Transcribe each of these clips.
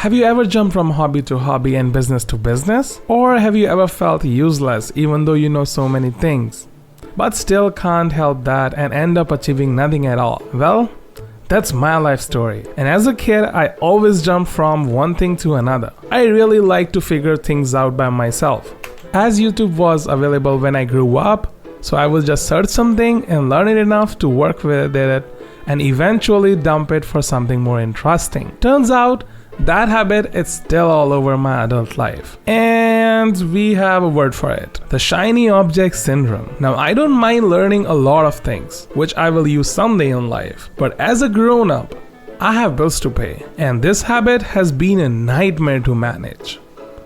Have you ever jumped from hobby to hobby and business to business? Or have you ever felt useless even though you know so many things, but still can't help that and end up achieving nothing at all? Well, that's my life story. And as a kid, I always jumped from one thing to another. I really like to figure things out by myself. As YouTube was available when I grew up, so I would just search something and learn it enough to work with it and eventually dump it for something more interesting. Turns out that habit is still all over my adult life. And we have a word for it: the shiny object syndrome. Now, I don't mind learning a lot of things, which I will use someday in life. But as a grown-up, I have bills to pay. And this habit has been a nightmare to manage.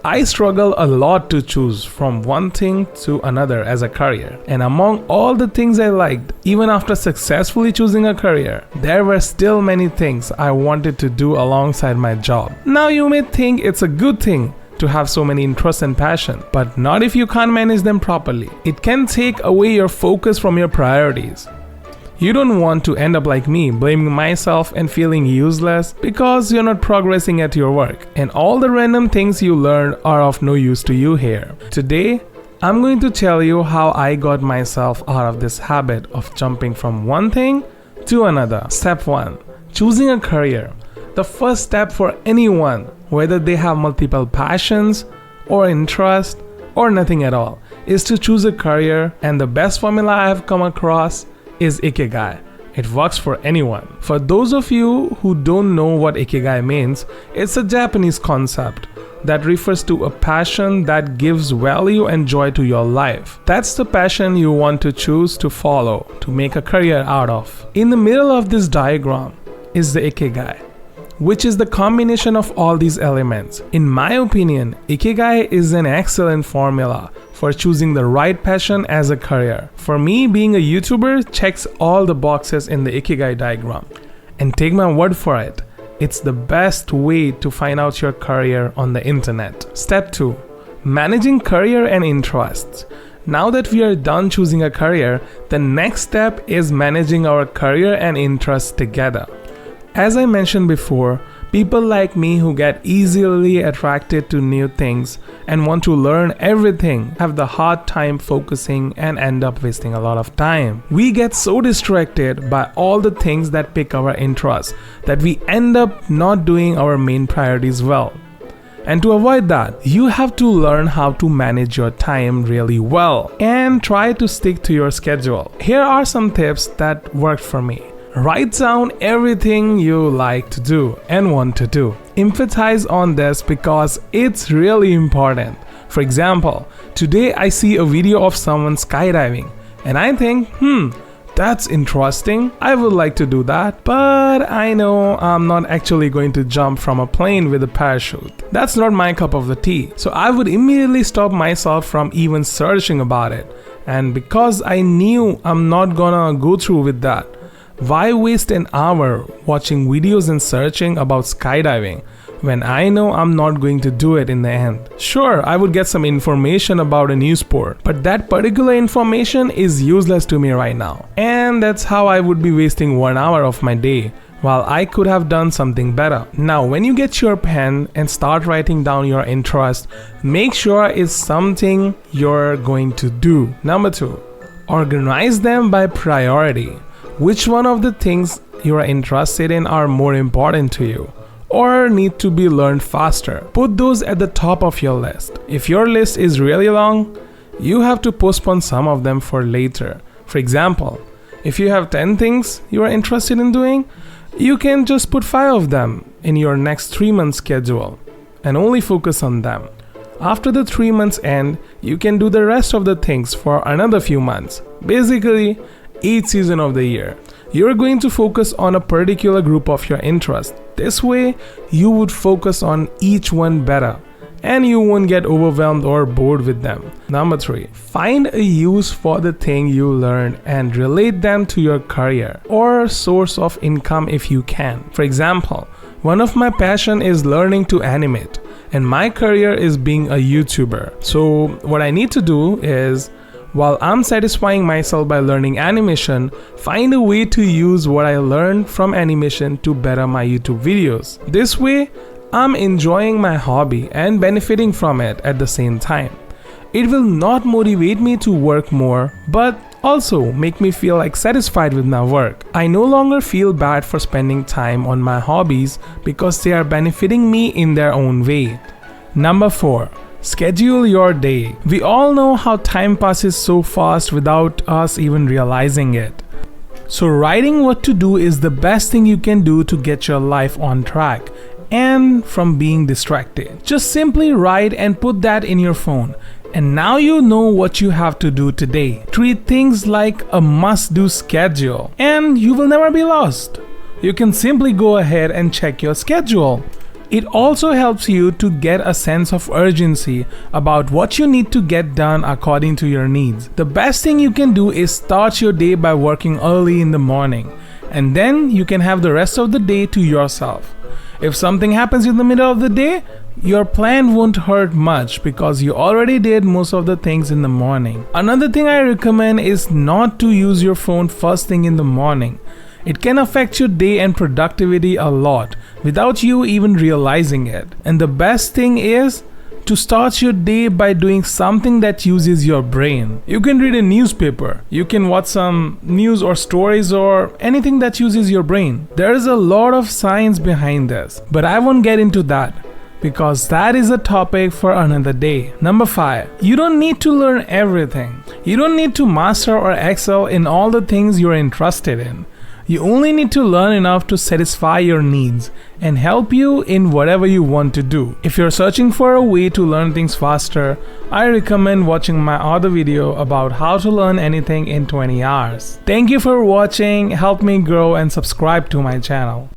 I struggle a lot to choose from one thing to another as a career. And among all the things I liked, even after successfully choosing a career, there were still many things I wanted to do alongside my job. Now you may think it's a good thing to have so many interests and passion, but not if you can't manage them properly. It can take away your focus from your priorities. You don't want to end up like me, blaming myself and feeling useless because you're not progressing at your work, and all the random things you learn are of no use to you here. Today, I'm going to tell you how I got myself out of this habit of jumping from one thing to another. Step 1. Choosing a career. The first step for anyone, whether they have multiple passions or interests or nothing at all, is to choose a career, and the best formula I have come across is Ikigai. It works for anyone. For those of you who don't know what Ikigai means, it's a Japanese concept that refers to a passion that gives value and joy to your life. That's the passion you want to choose to follow, to make a career out of. In the middle of this diagram is the Ikigai, which is the combination of all these elements. In my opinion, Ikigai is an excellent formula for choosing the right passion as a career. For me, being a YouTuber checks all the boxes in the Ikigai diagram. And take my word for it, it's the best way to find out your career on the internet. Step 2. Managing career and interests. Now that we are done choosing a career, the next step is managing our career and interests together. As I mentioned before, people like me who get easily attracted to new things and want to learn everything have the hard time focusing and end up wasting a lot of time. We get so distracted by all the things that pick our interest that we end up not doing our main priorities well. And to avoid that, you have to learn how to manage your time really well and try to stick to your schedule. Here are some tips that worked for me. Write down everything you like to do and want to do. Emphasize on this because it's really important. For example, today I see a video of someone skydiving and I think, that's interesting. I would like to do that, but I know I'm not actually going to jump from a plane with a parachute. That's not my cup of the tea. So I would immediately stop myself from even searching about it. And because I knew I'm not gonna go through with that, why waste an hour watching videos and searching about skydiving when I know I'm not going to do it in the end? Sure, I would get some information about a new sport, but that particular information is useless to me right now. And that's how I would be wasting 1 hour of my day while I could have done something better. Now, when you get your pen and start writing down your interest, make sure it's something you're going to do. Number 2, organize them by priority. Which one of the things you are interested in are more important to you or need to be learned faster? Put those at the top of your list. If your list is really long, you have to postpone some of them for later. For example, if you have 10 things you are interested in doing, you can just put 5 of them in your next 3-month schedule and only focus on them. After the 3 months end, you can do the rest of the things for another few months. Basically, each season of the year, you're going to focus on a particular group of your interest. This way, you would focus on each one better and you won't get overwhelmed or bored with them. Number 3, find a use for the thing you learned and relate them to your career or source of income if you can. For example, one of my passion is learning to animate and my career is being a YouTuber. So what I need to do is, while I'm satisfying myself by learning animation, find a way to use what I learned from animation to better my YouTube videos. This way, I'm enjoying my hobby and benefiting from it at the same time. It will not motivate me to work more, but also make me feel like satisfied with my work. I no longer feel bad for spending time on my hobbies because they are benefiting me in their own way. Number 4. Schedule your day. We all know how time passes so fast without us even realizing it. So writing what to do is the best thing you can do to get your life on track and from being distracted. Just simply write and put that in your phone. And now you know what you have to do today. Treat things like a must-do schedule and you will never be lost. You can simply go ahead and check your schedule. It also helps you to get a sense of urgency about what you need to get done according to your needs. The best thing you can do is start your day by working early in the morning, and then you can have the rest of the day to yourself. If something happens in the middle of the day, your plan won't hurt much because you already did most of the things in the morning. Another thing I recommend is not to use your phone first thing in the morning. It can affect your day and productivity a lot without you even realizing it. And the best thing is to start your day by doing something that uses your brain. You can read a newspaper, you can watch some news or stories or anything that uses your brain. There is a lot of science behind this, but I won't get into that because that is a topic for another day. Number 5. You don't need to learn everything. You don't need to master or excel in all the things you're interested in. You only need to learn enough to satisfy your needs and help you in whatever you want to do. If you're searching for a way to learn things faster, I recommend watching my other video about how to learn anything in 20 hours. Thank you for watching, help me grow and subscribe to my channel.